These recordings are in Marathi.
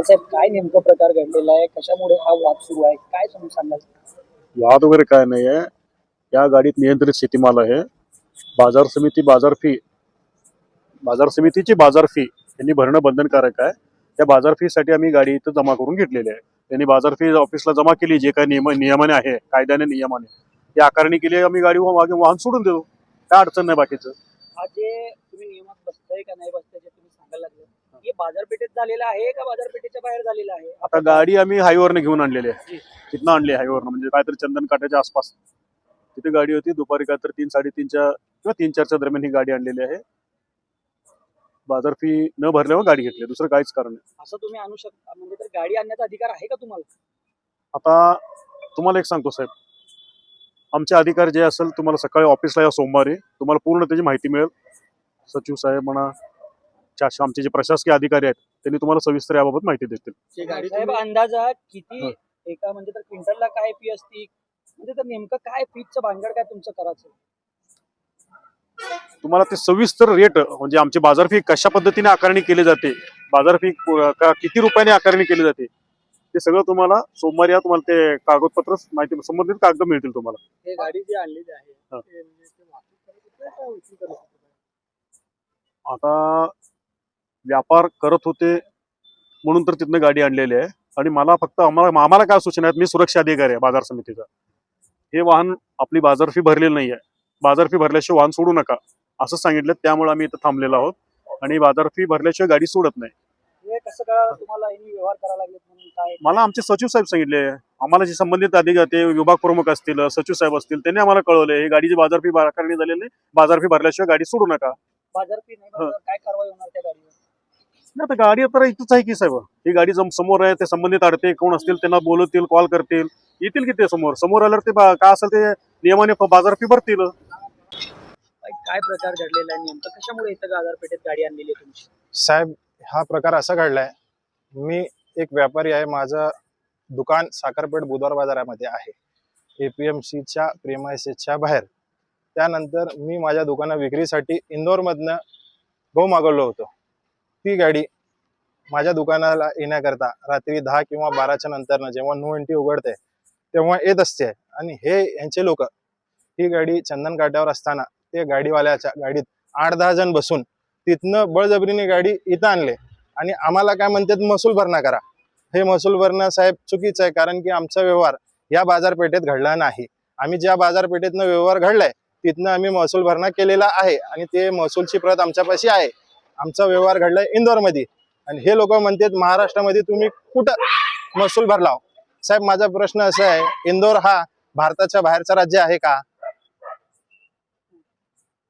साहेब काय नेमका प्रकार घडलेला आहे, कशामुळे हा वाद सुरू आहे, काय तुम्ही सांगाल? वाद वगैरे काय नाही आहे. या गाडीत नियंत्रित शेतीमाल आहे. बाजार समितीची बाजार फी यांनी भरणं बंधनकारक आहे. त्या बाजार फी साठी आम्ही गाडी इथं जमा करून घेतलेली आहे. त्यांनी बाजार फी ऑफिसला जमा केली, जे काही नियमाने आहे, कायद्याने नियमाने ती आकारणी केली, आम्ही गाडी वाहन सोडून देतो. काय अडचण नाही बाकीचं. हा जे तुम्ही नियमात बसताय का नाही बसताय जे तुम्ही सांगायला लागले, हे बाजारपेठेत झालेलं आहे का बाजारपेठेच्या बाहेर झालेलं आहे? आता गाडी आम्ही हायवेवरनं घेऊन आणलेली आहे. तिथनं आणली हायवेवरनं, म्हणजे काहीतरी चंदन काट्याच्या आसपास तिथे गाडी होती. दुपारी काहीतरी 3-3:30 किंवा 3-4च्या दरम्यान ही गाडी आणलेली आहे. बाजार फी न भरल्यावर गाडी घेतली, दुसरं काहीच कारण नाही. असं तुम्ही आणू शकता म्हणजे तर गाडी आणण्याचा अधिकार आहे का तुम्हाला? आता तुम्हाला एक सांगतो साहेब, आमचे अधिकार जे असेल तुम्हाला सकाळी ऑफिसला या सोमवारी तुम्हाला पूर्ण त्याची माहिती मिळेल. सचिव साहेब म्हणा, आमचे जे प्रशासकीय अधिकारी आहेत त्यांनी तुम्हाला सविस्तर याबाबत माहिती देतील. साहेब अंदाजा किती एका म्हणजे तर क्विंटलला काय फी असती, म्हणजे तर नेमकं काय फीचं भानगड काय तुमचं करायचं? तुम्हाला ते सविस्तर रेट म्हणजे आमची बाजार फी कशा पद्धतीने आकारणी केली जाते, बाजार फी किती रुपयाने आकारणी केली जाते, ते सगळं तुम्हाला सोमवारी तुम्हाला ते कागदपत्र माहिती संबंधित कागद मिळतील तुम्हाला. हे गाडी जी आणलेली आहे आता व्यापार करत होते म्हणून तर तिथनं गाडी आणलेली आहे. आणि मला फक्त आम्हाला काय सूचना आहेत, मी सुरक्षा अधिकारी आहे बाजार समितीचा. हे वाहन आपली बाजार फी भरलेली नाही आहे, बाजार फी भरल्याशिवाय वाहन सोडू नका असं सांगितलं. त्यामुळे आम्ही इथं थांबलेलो आहोत आणि बाजार फी भरल्याशिवाय गाडी सोडत नाही. हे कसं कळालं तुम्हाला यांनी व्यवहार करायला लागले म्हणून? काय मला आमचे सचिव साहेब सांगितले, आम्हाला जे संबंधित अधिकारी ते विभाग प्रमुख असतील, सचिव साहेब असतील, त्यांनी आम्हाला कळवले ही गाडीची बाजार फी आकारणी झालेली नाही, बाजार फी भरल्याशिवाय गाडी सोडू नका. बाजार फी नाही भरल्यावर काय कारवाई होणार त्या गाडीवर? नाही, आता गाडी तर इथंच आहे की साहेब, ही गाडी समोर आहे. ते संबंधित अडते कोण असतील त्यांना बोलवतील, कॉल करतील, येतील की ते समोर आल्यावर ते काय असेल ते नियमाने बाजार फी भरतील. काय प्रकार घडलेला आहे नेमकं, कशामुळे इथं बाजारपेठेत गाडी आणलेली आहे तुमची? साहेब, हा प्रकार असा घडलाय, मी एक व्यापारी आहे. माझं दुकान साखरपेठ बुधवार बाजारामध्ये आहे, APMCच्या प्रेमायसेसच्या बाहेर. त्यानंतर मी माझ्या दुकाना विक्रीसाठी इंदोरमधनं गहू मागवलं होतं. ती गाडी माझ्या दुकानाला येण्याकरता रात्री 10 किंवा 12च्या नंतर जेव्हा नो एंट्री उघडते तेव्हा येत असते. आणि हे यांचे लोक ही गाडी चंदन काट्यावर असताना ते गाडीवाल्याच्या गाडीत 8-10 जण बसून तिथनं बळजबरीने गाडी इथं आणले आणि आम्हाला काय म्हणतात, महसूल भरणा करा. हे महसूल भरणं साहेब चुकीचं आहे, कारण की आमचा व्यवहार या बाजारपेठेत घडला नाही. आम्ही ज्या बाजारपेठेतनं व्यवहार घडलाय तिथनं आम्ही महसूल भरणा केलेला आहे आणि ते महसूलची प्रत आमच्यापाशी आहे. आमचा व्यवहार घडलाय इंदोरमध्ये आणि हे लोक म्हणतात महाराष्ट्रामध्ये तुम्ही कुठं महसूल भरला? साहेब, माझा प्रश्न असा आहे, इंदोर हा भारताच्या बाहेरचा राज्य आहे का?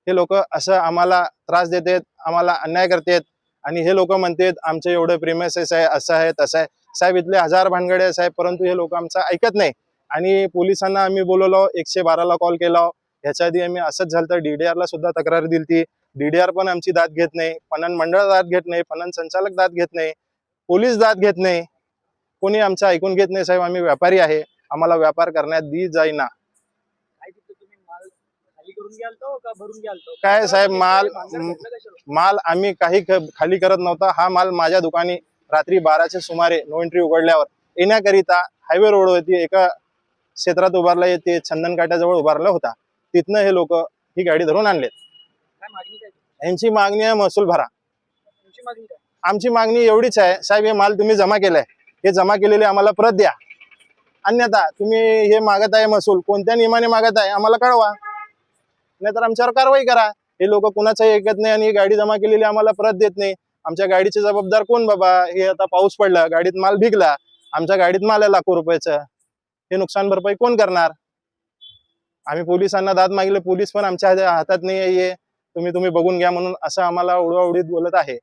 हे लोक असं आम्हाला त्रास देतात, आम्हाला अन्याय करतात आणि हे लोक म्हणतात आमचं एवढं प्रेमायसेस आहे, असं आहे तसं आहे. साहेब, इथले हजार भानगडे आहे साहेब, परंतु हे लोक आमचं ऐकत नाही. आणि पोलिसांना आम्ही बोलवलो, 112ला कॉल केला. ह्याच्या आधी आम्ही असंच झालं तर DDR ला सुद्धा तक्रार दिली. DDR पण आमची दाद घेत नाही, पणन मंडळ दाद घेत नाही, पणन संचालक दाद घेत नाही, पोलीस दाद घेत नाही, कोणी आमचं ऐकून घेत नाही. साहेब, आम्ही व्यापारी आहे, आम्हाला व्यापार करण्यात दी जाईना. काय तिथं तुम्ही माल खाली करून घ्यालतो का भरून घ्यालतो? काय साहेब, माल आम्ही काही खाली करत नव्हता. हा माल माझ्या दुकानी रात्री 12च्या सुमारे नो एंट्री उघडल्यावर येण्याकरिता हायवे रोडवरती एका क्षेत्रात उभारला, येते चंदन काट्याजवळ उभारला होता. तिथनं हे लोक ही गाडी धरून आणलेत. काय मागणी काय? यांची मागणी आहे महसूल भरा. तुमची मागणी काय? आमची मागणी एवढीच आहे, साहेब, हे माल तुम्ही जमा केलाय, हे जमा केलेले आम्हाला परत द्या. अन्यथा तुम्ही हे मागत आहे महसूल, कोणत्या नियमाने मागत आहे आम्हाला कळवा, नाहीतर आमच्यावर कारवाई करा. हे लोक कुणाचंही ऐकत नाही आणि ही गाडी जमा केलेली आम्हाला परत देत नाही. आमच्या गाडीचे जबाबदार कोण बाबा? हे आता पाऊस पडला, गाडीत माल भिगला, आमच्या गाडीत माल आहे लाखो रुपयाचं, हे नुकसान भरपाई कोण करणार? आम्ही पोलिसांना दाद मागितले, पोलीस पण आमच्या हातात नाही आहे, तुम्ही बघून घ्या म्हणून असं आम्हाला उडवाउडीत बोलत आहे.